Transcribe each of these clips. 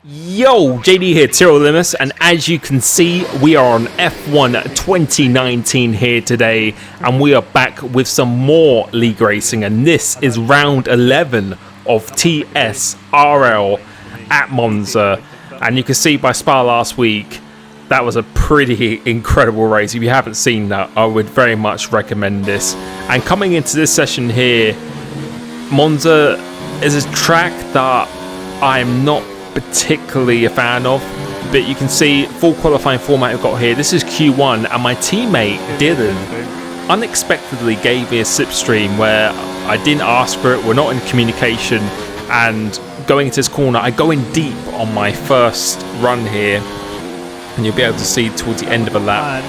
Yo, JD here, Limitless, and as you can see, we are on F1 2019 here today, and we are back with some more league racing, and this is round 11 of TSRL at Monza. And you can see by Spa last week, that was a pretty incredible race. If you haven't seen that, I would very much recommend this. And coming into this session here, Monza is a track that I'm not particularly a fan of, but you can see full qualifying format we've got here. This is Q1, and my teammate Dylan unexpectedly gave me a slipstream where I didn't ask for it. We're not in communication, and going into this corner, I go in deep on my first run here, and you'll be able to see towards the end of a lap.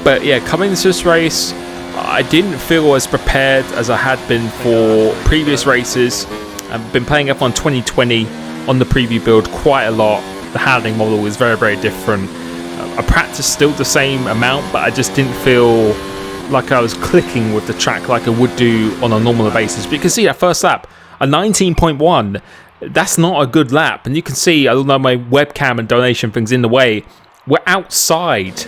But yeah, coming into this race, I didn't feel as prepared as I had been for previous races. I've been playing F1 2020 on the preview build quite a lot. The handling model is very, very different. I practiced still the same amount, but I just didn't feel like I was clicking with the track like I would do on a normal basis. But you can see that first lap, a 19.1, that's not a good lap. And you can see, although my webcam and donation thing's in the way, we're outside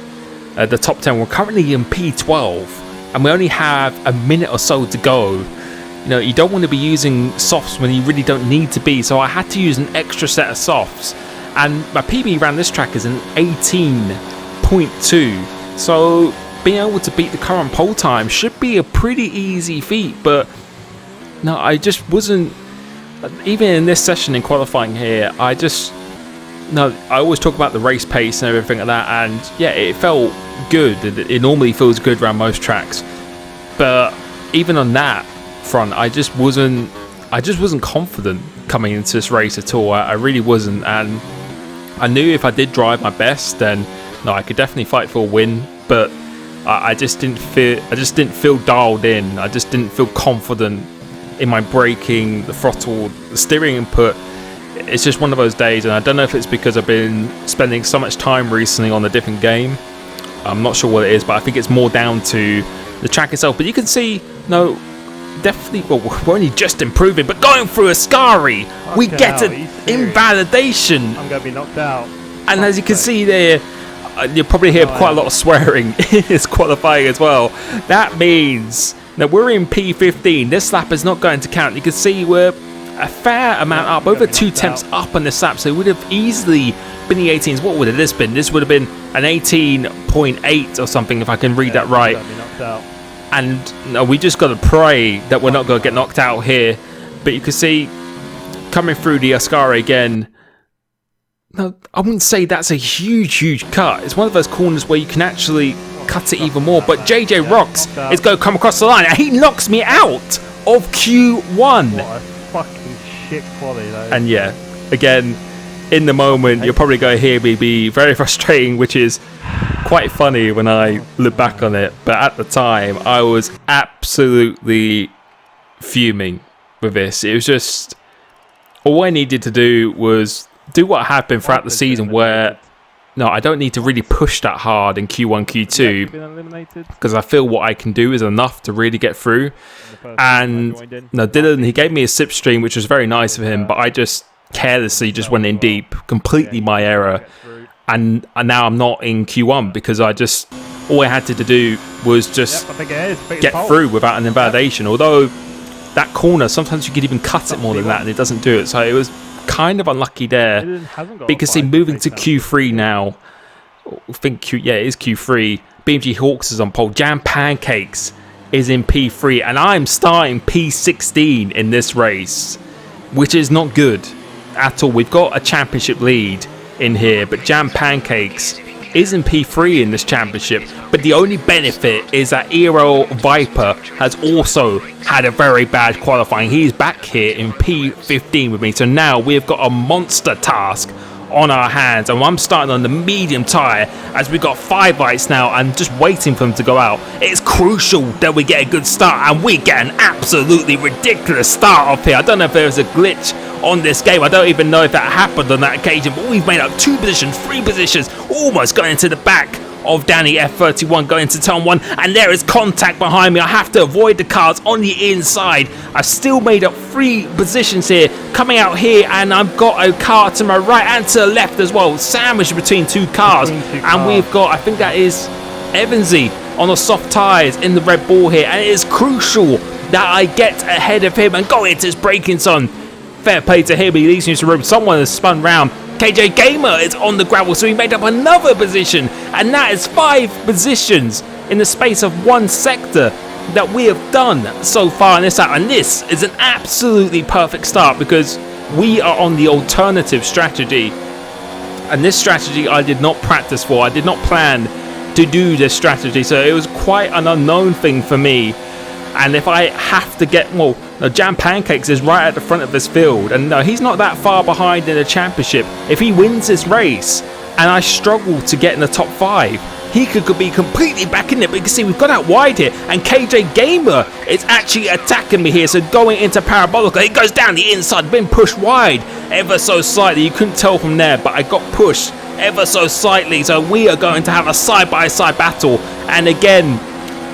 the top 10. We're currently in P12, and we only have a minute or so to go. You know, you don't want to be using softs when you really don't need to be, so I had to use an extra set of softs, and my PB around this track is an 18.2, so being able to beat the current pole time should be a pretty easy feat. But no, I just wasn't, even in this session in qualifying here, I always talk about the race pace and everything like that, and yeah, it felt good. It normally feels good around most tracks, but even on that front, I just wasn't confident coming into this race at all. I really wasn't, and I knew if I did drive my best, then no, I could definitely fight for a win. But I just didn't feel dialed in. I just didn't feel confident in my braking, the throttle, the steering input. It's just one of those days, and I don't know if it's because I've been spending so much time recently on a different game. I'm not sure what it is, but I think it's more down to the track itself. But you can see, no, definitely, well, we're only just improving, but going through Ascari, we get an invalidation. I'm going to be knocked out. And as you can see there, you'll probably hear quite a lot of swearing in this qualifying as well. That means that we're in P15. This lap is not going to count. You can see we're a fair amount up, over 2/10 up on this lap, so it would have easily been the 18s. What would have this been? This would have been an 18.8 or something, if I can read that right. And no, we just got to pray that we're not going to get knocked out here. But you can see, coming through the Ascari again, no, I wouldn't say that's a huge cut. It's one of those corners where you can actually cut it even more. But JJ Rocks is going to come across the line, and he knocks me out of Q1. What a fucking shit quality, though. And yeah, again, in the moment, you're probably going to hear me be very frustrating, which is quite funny when I look back on it. But at the time, I was absolutely fuming with this. It was just, all I needed to do was do what happened throughout the season, where no, I don't need to really push that hard in Q1, Q2, because I feel what I can do is enough to really get through. And no, Dylan, he gave me a slipstream, which was very nice of him, but I just carelessly just went in deep, completely my error. And now I'm not in Q1 because all I had to do was just get through without an invalidation. Although that corner, sometimes you could even cut it more than that, and it doesn't do it. So it was kind of unlucky there. Because moving to Q3 now, I think it is Q3. BMG Hawks is on pole. Jam Pancakes is in P3, and I'm starting P16 in this race, which is not good at all. We've got a championship lead in here, but Jam Pancakes is in P3 in this championship. But the only benefit is that Eero Viper has also had a very bad qualifying. He's back here in P15 with me, so now we've got a monster task on our hands, and I'm starting on the medium tyre as we've got 5 lights now and just waiting for them to go out. It's crucial that we get a good start, and we get an absolutely ridiculous start off here. I don't know if there's a glitch on this game. I don't even know if that happened on that occasion, but we've made up 2 positions, 3 positions, almost going to the back of Danny F31 going to turn 1, and there is contact behind me. I have to avoid the cars on the inside. I've still made up 3 positions here, coming out here, and I've got a car to my right and to the left as well, sandwiched between 2 cars. And we've got, I think that is Evansy on the soft tyres in the Red Bull here, and it is crucial that I get ahead of him and go into his braking zone. Fair play to him, he leads me to room. Someone has spun round. KJ Gamer is on the gravel, so he made up another position, and that is 5 positions in the space of 1 sector that we have done so far in this lap. And this is an absolutely perfect start because we are on the alternative strategy, and this strategy I did not practice for. I did not plan to do this strategy, so it was quite an unknown thing for me. And if I have to get, well, Jam Pancakes is right at the front of this field, and no, he's not that far behind in the championship. If he wins this race and I struggle to get in the top 5, he could be completely back in it. But you can see we've got out wide here, and KJ Gamer is actually attacking me here. So going into Parabolica, it goes down the inside, been pushed wide ever so slightly. You couldn't tell from there, but I got pushed ever so slightly. So we are going to have a side-by-side battle, and again,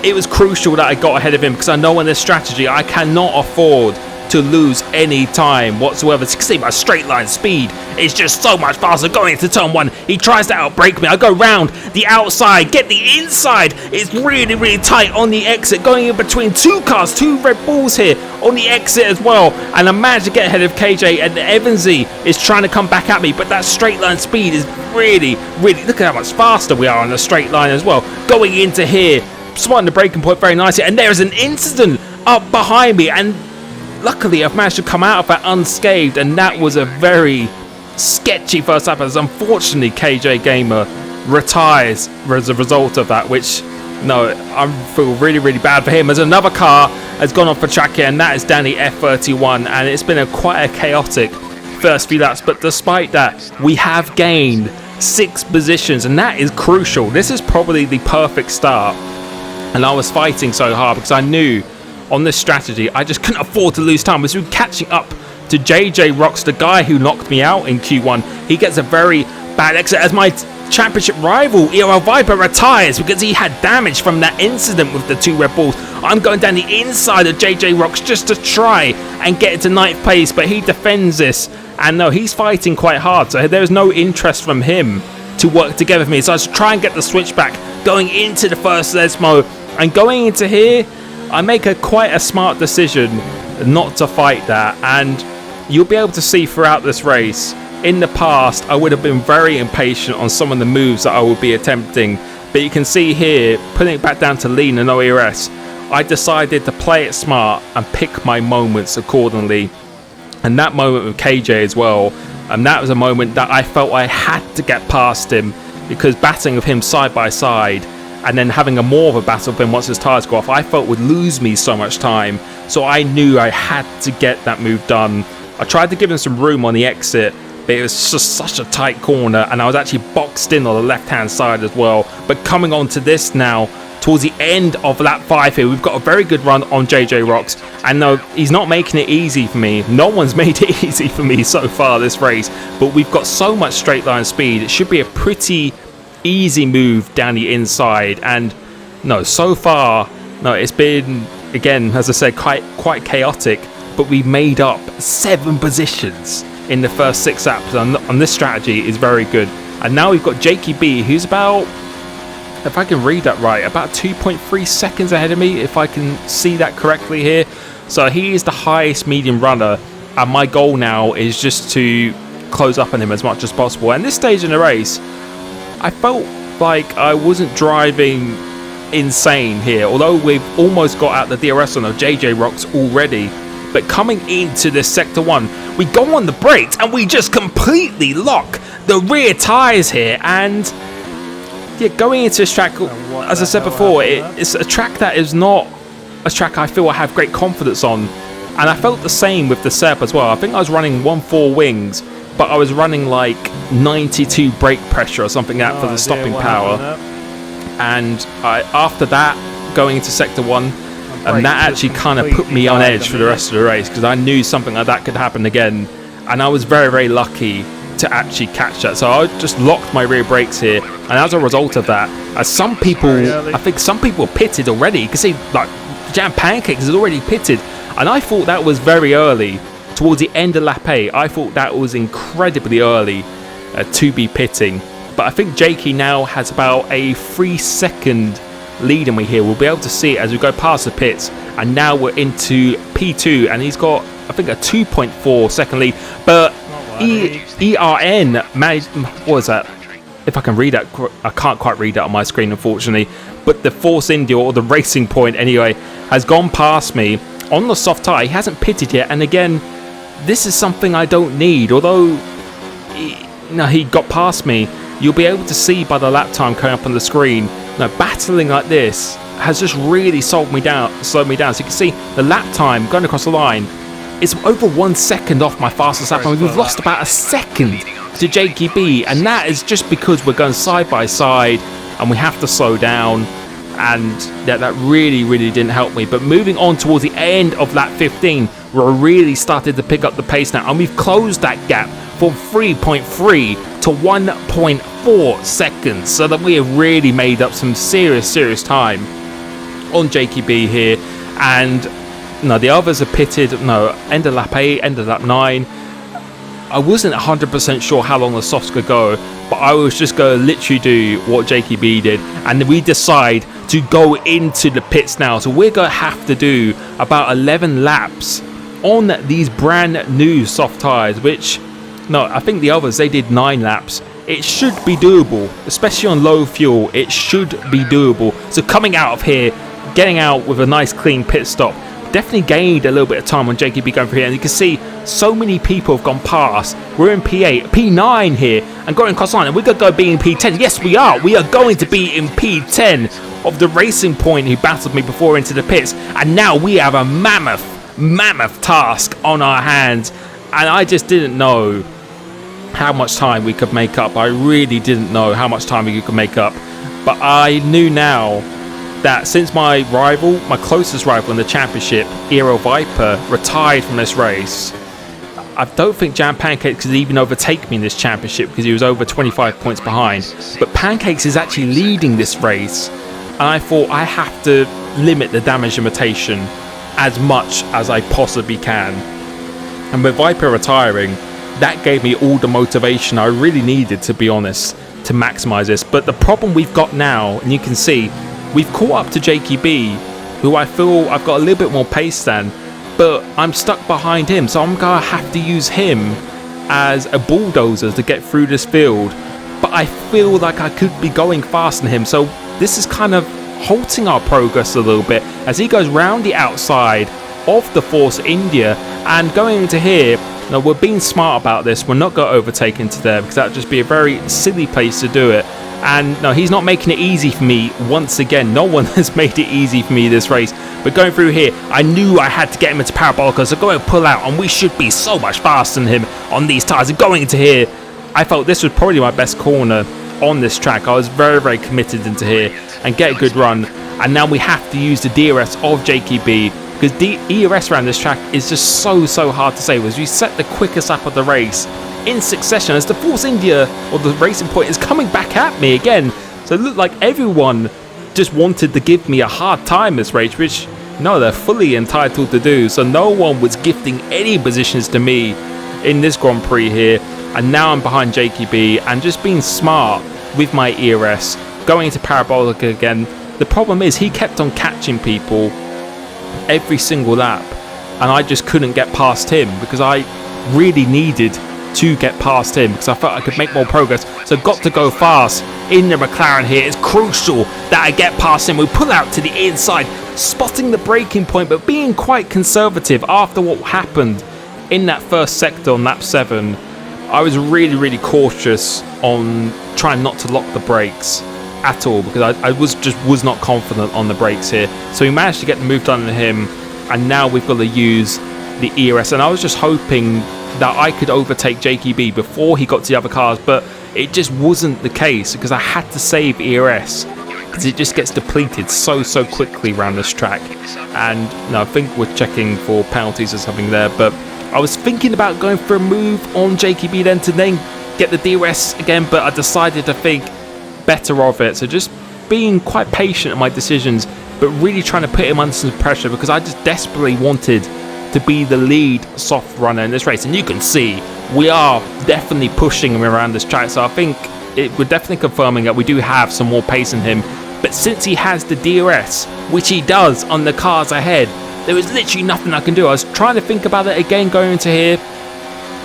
it was crucial that I got ahead of him because I know in this strategy I cannot afford to lose any time whatsoever. So you can see my straight line speed is just so much faster. Going into turn 1, he tries to outbrake me. I go round the outside, get the inside. It's really, really tight on the exit. Going in between 2 cars, 2 Red Bulls here on the exit as well. And I managed to get ahead of KJ, and Evansy is trying to come back at me. But that straight line speed is really, really, look at how much faster we are on the straight line as well. Going into here, spotting the braking point very nicely, and there is an incident up behind me, and luckily I've managed to come out of that unscathed, and that was a very sketchy first lap, as unfortunately KJ Gamer retires as a result of that, which, no, I feel really, really bad for him, as another car has gone off the track here, and that is Danny F31, and it's been quite a chaotic first few laps. But despite that, we have gained 6 positions, and that is crucial. This is probably the perfect start. And I was fighting so hard because I knew on this strategy I just couldn't afford to lose time. We were catching up to JJ Rocks, the guy who knocked me out in Q1. He gets a very bad exit as my championship rival EOL Viper retires because he had damage from that incident with the 2 Red Bulls. I'm going down the inside of JJ Rocks just to try and get into 9th place, but he defends this, and no, he's fighting quite hard, so there's no interest from him to work together with me. So I was trying to get the switchback going into the first Lesmo, and going into here I make quite a smart decision not to fight that. And you'll be able to see throughout this race, in the past I would have been very impatient on some of the moves that I would be attempting, but you can see here, putting it back down to lean and OERS, I decided to play it smart and pick my moments accordingly. And that moment with KJ as well, and that was a moment that I felt I had to get past him, because battling with him side by side and then having a more of a battle with him once his tyres go off, I felt would lose me so much time. So I knew I had to get that move done. I tried to give him some room on the exit, but it was just such a tight corner, and I was actually boxed in on the left hand side as well. But coming on to this now, towards the end of lap 5 here, we've got a very good run on JJ Rocks, and no, he's not making it easy for me. No one's made it easy for me so far this race, but we've got so much straight line speed. It should be a pretty easy move down the inside, and no, so far, no, it's been, again, as I said, quite chaotic, but we've made up 7 positions in the first 6 laps, and this strategy is very good. And now we've got Jakey B, who's about, if I can read that right, about 2.3 seconds ahead of me, if I can see that correctly here. So he is the highest medium runner, and my goal now is just to close up on him as much as possible. And this stage in the race, I felt like I wasn't driving insane here, although we've almost got out the DRS on of JJ Rocks already. But coming into this sector 1, we go on the brakes and we just completely lock the rear tyres here. And yeah, going into this track, as I said before, it's a track that is not a track I feel I have great confidence on. And I felt the same with the SEP as well. I think I was running 1.4 wings, but I was running like 92 brake pressure or something like that for the stopping power. And after that, going into sector 1, and that actually kind of put me on edge for the rest of the race, because I knew something like that could happen again. And I was very, very lucky to actually catch that. So I just locked my rear brakes here, and as a result of that, as some people, I think some people are pitted already. You can see like Jam Pancakes is already pitted, and I thought that was very early. Towards the end of lap 8, I thought that was incredibly early to be pitting. But I think Jakey now has about a 3-second lead in me here. We'll be able to see it as we go past the pits, and now we're into P2, and he's got, I think, a 2.4 second lead. But ERN managed, what was that? If I can read that, I can't quite read that on my screen, unfortunately. But the Force India, or the Racing Point anyway, has gone past me on the soft tyre. He hasn't pitted yet, and again, this is something I don't need. Although he got past me, you'll be able to see by the lap time coming up on the screen. Now, battling like this has just really slowed me down. So you can see the lap time going across the line is over 1 second off my fastest lap, and we've lost about a second to Jakey B, and that is just because we're going side by side and we have to slow down, and that really didn't help me. But moving on towards the end of lap 15, we're really started to pick up the pace now, and we've closed that gap from 3.3 to 1.4 seconds, so that we have really made up some serious time on Jakey B here. And the others are pitted, end of lap 8, end of lap 9. I wasn't 100% sure how long the softs could go, but I was just going to literally do what Jakey B did, and we decide to go into the pits now. So we're going to have to do about 11 laps on these brand new soft tyres, which, I think the others, they did 9 laps. It should be doable, especially on low fuel. It should be doable. So coming out of here, getting out with a nice clean pit stop, definitely gained a little bit of time on Jakey B going through here. And you can see so many people have gone past. We're in P8, P9 here, and going across line, and we're going to go be in P10. Yes, we are. We are going to be in P10 of the Racing Point, who battled me before into the pits. And now we have a mammoth task on our hands. And I just didn't know how much time we could make up. I really didn't know how much time we could make up. But I knew now that since my closest rival in the championship, Aero Viper, retired from this race, I don't think Jam Pancakes could even overtake me in this championship, because he was over 25 points behind. But Pancakes is actually leading this race, and I thought I have to limit the damage limitation as much as I possibly can. And with Viper retiring, that gave me all the motivation I really needed, to be honest, to maximise this. But the problem we've got now, and you can see, we've caught up to Jakey B, who I feel I've got a little bit more pace than, but I'm stuck behind him, so I'm going to have to use him as a bulldozer to get through this field. But I feel like I could be going faster than him, so this is kind of halting our progress a little bit as he goes round the outside of the Force India. And going into here, we're being smart about this. We're not going to overtake into there, because that would just be a very silly place to do it. And no, he's not making it easy for me once again. No one has made it easy for me this race. But going through here, I knew I had to get him into Parabolica, so go and pull out, and we should be so much faster than him on these tyres. And going into here, I felt this was probably my best corner on this track. I was very committed into here and get a good run. And now we have to use the DRS of Jakey B, because the ERS around this track is just so hard to save, as we set the quickest lap of the race in succession as the Force India, or the Racing Point, is coming back at me again. So it looked like everyone just wanted to give me a hard time this race, which they're fully entitled to do. So no one was gifting any positions to me in this Grand Prix here. And now I'm behind Jakey B, and just being smart with my ERS, going into Parabolica again. The problem is he kept on catching people every single lap, and I just couldn't get past him, because I really needed to get past him, because I felt I could make more progress. So got to go fast in the McLaren here. It's crucial that I get past him. We pull out to the inside, spotting the braking point, but being quite conservative after what happened in that first sector on lap 7. I was really cautious on trying not to lock the brakes at all, because I was not confident on the brakes here. So we managed to get the move done on him, and now we've got to use the ERS. And I was just hoping that I could overtake Jakey B before he got to the other cars, but it just wasn't the case, because I had to save ERS, because it just gets depleted so quickly around this track. And I think we're checking for penalties or something there, but I was thinking about going for a move on Jakey B then to then get the DRS again, but I decided to think better of it. So just being quite patient in my decisions, but really trying to put him under some pressure because I just desperately wanted to be the lead soft runner in this race. And you can see we are definitely pushing him around this track. So I think we're definitely confirming that we do have some more pace in him. But since he has the DRS, which he does on the cars ahead, there was literally nothing I can do. I was trying to think about it again going into here,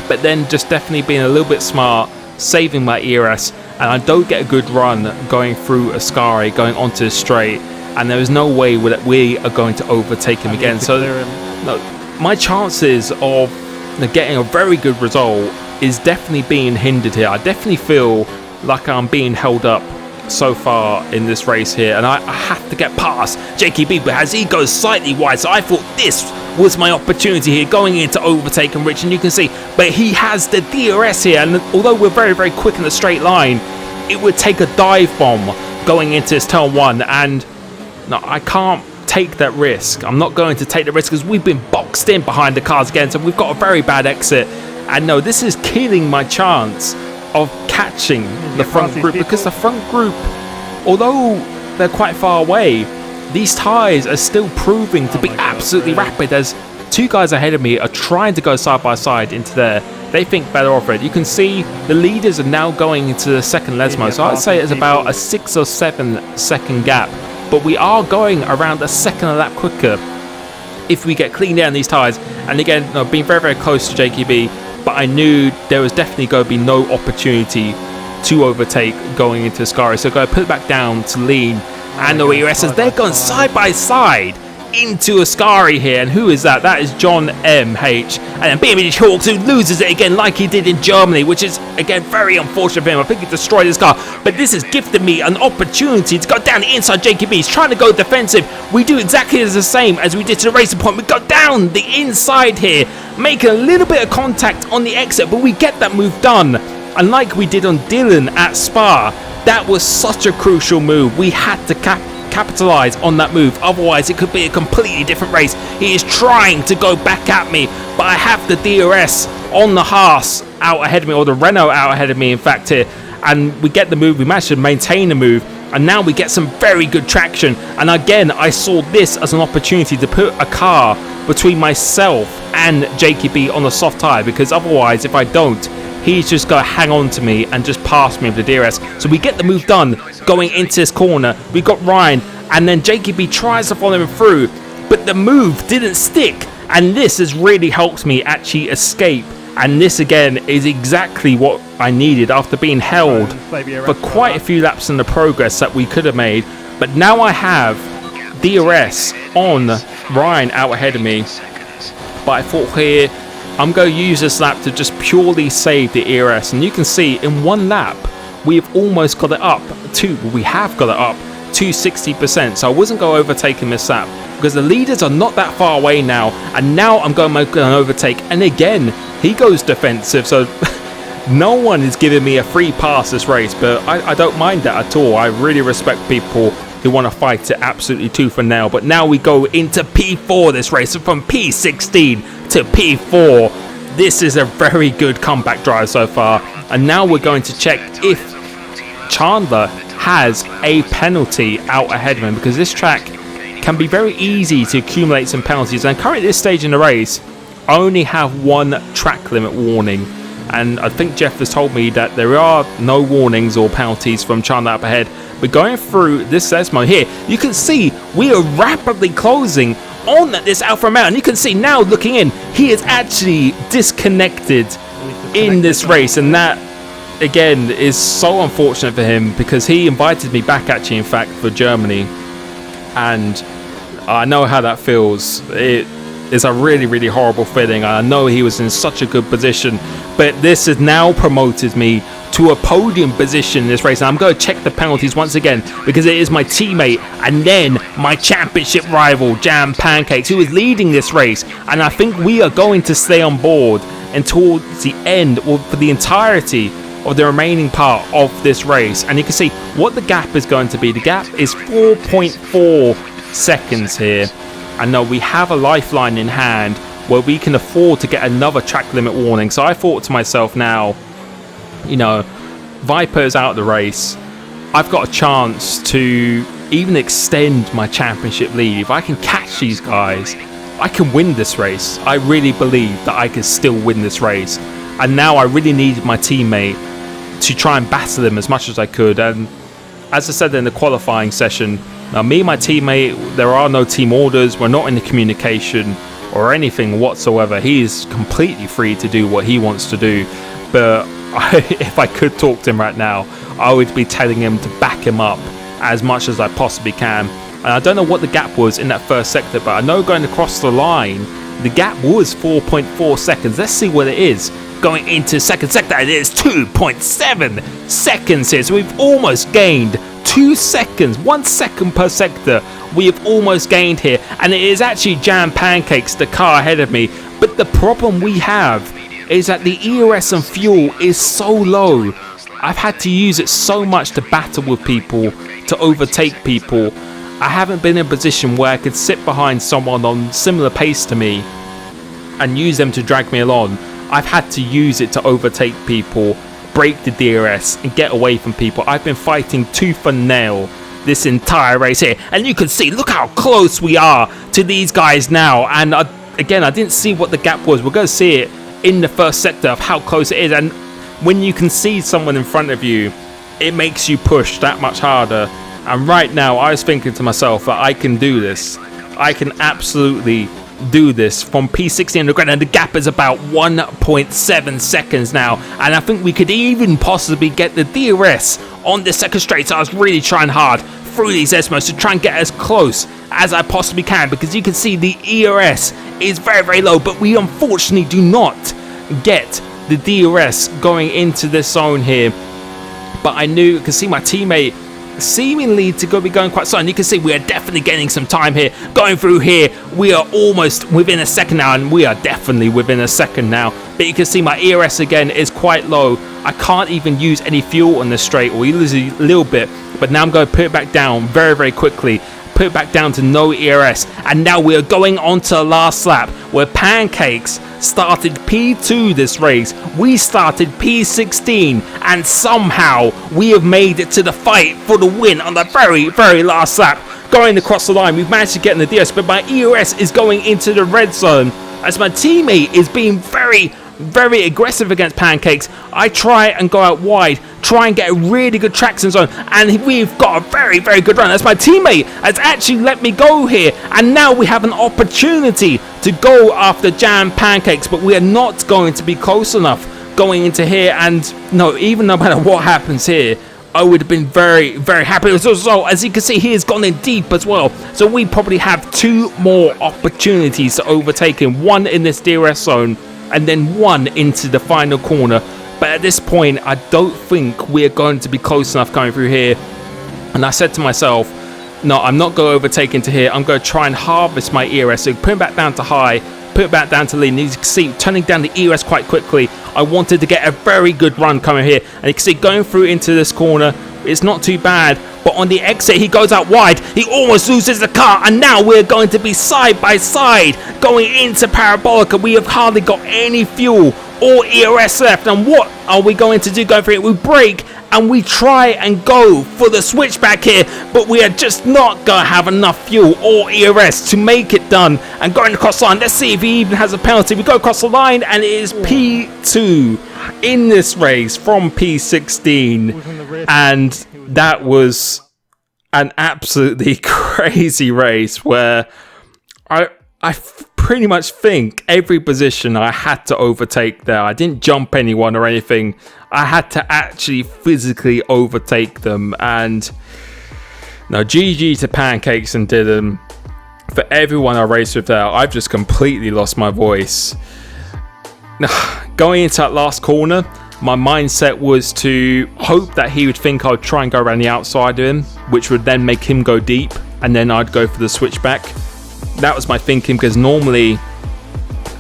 but then just definitely being a little bit smart, saving my ERS, and I don't get a good run going through Ascari, going onto the straight, and there is no way that we are going to overtake him again. So my chances of getting a very good result is definitely being hindered here. I definitely feel like I'm being held up so far in this race here, and I have to get past JKB, but as he goes slightly wide, so I thought this was my opportunity here going in to overtake him, Rich, and you can see, but he has the DRS here, and although we're very, very quick in the straight line, it would take a dive bomb going into this turn one, and no, I can't take that risk. I'm not going to take the risk because we've been boxed in behind the cars again, so we've got a very bad exit, and no, this is killing my chance of catching the front group, because the front group, although they're quite far away, these tyres are still proving to be absolutely rapid, as two guys ahead of me are trying to go side by side into there. They think better of it. You can see the leaders are now going into the second Lesmo, so I'd say it's about a 6 or 7 second gap, but we are going around a second a lap quicker if we get clean air on these tyres. And again, being very, very close to JKB, but I knew there was definitely going to be no opportunity to overtake going into Ascari. So go put it back down to lean. And the ERS as they're going side by side into Ascari here. And who is that? That is John MH. And then BMH Hawks, who loses it again like he did in Germany, which is, again, very unfortunate for him. I think he destroyed his car. But this has gifted me an opportunity to go down the inside JKB. He's trying to go defensive. We do exactly the same as we did to the racing point. We go down the inside here, making a little bit of contact on the exit, but we get that move done. And like we did on Dylan at Spa, that was such a crucial move. We had to capitalize on that move, otherwise it could be a completely different race. He is trying to go back at me, but I have the DRS on the Haas out ahead of me, or the Renault out ahead of me in fact here, and we get the move. We managed to maintain the move, and now we get some very good traction. And again, I saw this as an opportunity to put a car between myself and JKB on a soft tyre, because otherwise if I don't, he's just going to hang on to me and just pass me with the DRS. So we get the move done going into this corner. We got Ryan, and then JKB tries to follow him through, but the move didn't stick. And this has really helped me actually escape. And this again is exactly what I needed after being held for quite a few laps in the progress that we could have made. But now I have DRS on Ryan out ahead of me. But I thought here, I'm going to use this lap to just purely save the ERS. And you can see in one lap, we've almost got it up to 60%. So I wasn't going to overtake him this lap, because the leaders are not that far away now. And now I'm going to make an overtake. And again, he goes defensive. So no one is giving me a free pass this race, but I don't mind that at all. I really respect people who want to fight it absolutely tooth and nail. But now we go into P4 this race. So from P16 to P4. This is a very good comeback drive so far. And now we're going to check if Chandler has a penalty out ahead of him, because this track can be very easy to accumulate some penalties. And currently at this stage in the race, I only have one track limit warning. And I think Jeff has told me that there are no warnings or penalties from Chandler up ahead. But going through this Lesmo here, you can see we are rapidly closing on this Alfa Romeo. And you can see now, looking in, he is actually disconnected in this race. And that, again, is so unfortunate for him, because he invited me back, actually, in fact, for Germany. And I know how that feels. It is a really, really horrible feeling. I know he was in such a good position, but this has now promoted me to a podium position in this race. And I'm going to check the penalties once again, because it is my teammate and then my championship rival, Jam Pancakes, who is leading this race. And I think we are going to stay on board until the end, or for the entirety of the remaining part of this race. And you can see what the gap is going to be. The gap is 4.4 seconds here. And now we have a lifeline in hand where we can afford to get another track limit warning. So I thought to myself now, you know, Viper's out of the race. I've got a chance to even extend my championship lead. If I can catch these guys, I can win this race. I really believe that I can still win this race. And now I really needed my teammate to try and battle him as much as I could. And as I said in the qualifying session, now me and my teammate, there are no team orders. We're not in the communication or anything whatsoever. He is completely free to do what he wants to do. But if I could talk to him right now, I would be telling him to back him up as much as I possibly can. And I don't know what the gap was in that first sector, but I know going across the line, the gap was 4.4 seconds. Let's see what it is. Going into second sector, it is 2.7 seconds here. So we've almost gained 2 seconds, 1 second per sector. We have almost gained here. And it is actually Jam Pancakes, the car ahead of me. But the problem we have is that the EOS and fuel is so low. I've had to use it so much to battle with people, to overtake people. I haven't been in a position where I could sit behind someone on similar pace to me and use them to drag me along. I've had to use it to overtake people, break the DRS and get away from people. I've been fighting tooth and nail this entire race here. And you can see, look how close we are to these guys now. And again, I didn't see what the gap was. We're going to see it in the first sector of how close it is. And when you can see someone in front of you, it makes you push that much harder. And right now, I was thinking to myself that I can do this. I can absolutely do this from P60 underground, and the gap is about 1.7 seconds now. And I think we could even possibly get the DRS on the second straight. So I was really trying hard through these Esmos to try and get as close as I possibly can, because you can see the ERS is very, very low. But we unfortunately do not get the DRS going into this zone here. But I knew, you can see my teammate seemingly to be going quite slow, and you can see we are definitely getting some time here going through here. We are almost within a second now, and we are definitely within a second now. But you can see my ERS again is quite low. I can't even use any fuel on this straight, or we lose a little bit. But now I'm going to put it back down very, very quickly. Put it back down to no ERS, and now we are going on to the last lap, where Pancakes started P2 this race. We started P16, and somehow we have made it to the fight for the win on the very, very last lap. Going across the line, we've managed to get in the DRS, but my ERS is going into the red zone as my teammate is being very, very aggressive against Pancakes. I try and go out wide, try and get a really good traction zone, and we've got a very, very good run as my teammate has actually let me go here. And now we have an opportunity to go after Jam Pancakes, but we are not going to be close enough going into here. And no, even no matter what happens here, I would have been very, very happy. So as you can see, he has gone in deep as well. So we probably have 2 more opportunities to overtake him. 1 in this DRS zone, and then 1 into the final corner. But at this point, I don't think we're going to be close enough going through here. And I said to myself, no, I'm not going to overtake into here. I'm going to try and harvest my ERS. So put it back down to high, put it back down to lead. And you can see, turning down the ERS quite quickly. I wanted to get a very good run coming here. And you can see, going through into this corner, it's not too bad. But on the exit, he goes out wide. He almost loses the car. And now we're going to be side by side going into Parabolica. We have hardly got any fuel or ERS left. And what are we going to do going for it? We brake and we try and go for the switchback here. But we are just not going to have enough fuel or ERS to make it done. And going across the line, let's see if he even has a penalty. We go across the line, and it is P2 in this race from P16. And that was an absolutely crazy race where I pretty much think every position I had to overtake there. I didn't jump anyone or anything. I had to actually physically overtake them. And now GG to Pancakes and Dylan. For everyone I raced with there, I've just completely lost my voice. Going into that last corner, my mindset was to hope that he would think I would try and go around the outside of him, which would then make him go deep, and then I'd go for the switchback. That was my thinking, because normally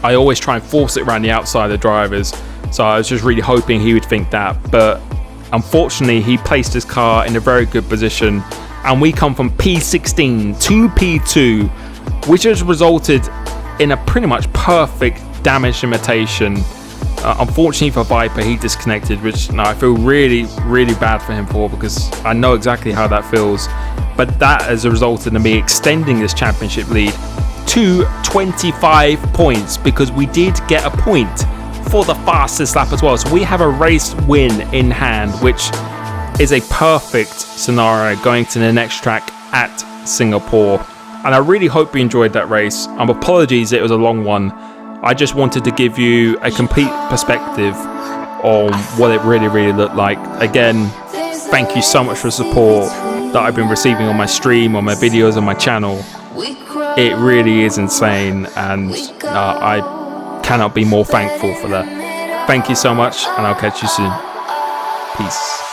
I always try and force it around the outside of the drivers. So I was just really hoping he would think that. But unfortunately, he placed his car in a very good position, and we come from P16 to P2, which has resulted in a pretty much perfect damage limitation. Unfortunately for Viper, he disconnected, which I feel really, really bad for him for, because I know exactly how that feels. But that has resulted in me extending this championship lead to 25 points, because we did get a point for the fastest lap as well. So we have a race win in hand, which is a perfect scenario going to the next track at Singapore. And I really hope you enjoyed that race. Apologies, it was a long one. I just wanted to give you a complete perspective on what it really, really looked like. Again, thank you so much for the support that I've been receiving on my stream, on my videos, on my channel. It really is insane, and I cannot be more thankful for that. Thank you so much, and I'll catch you soon. Peace.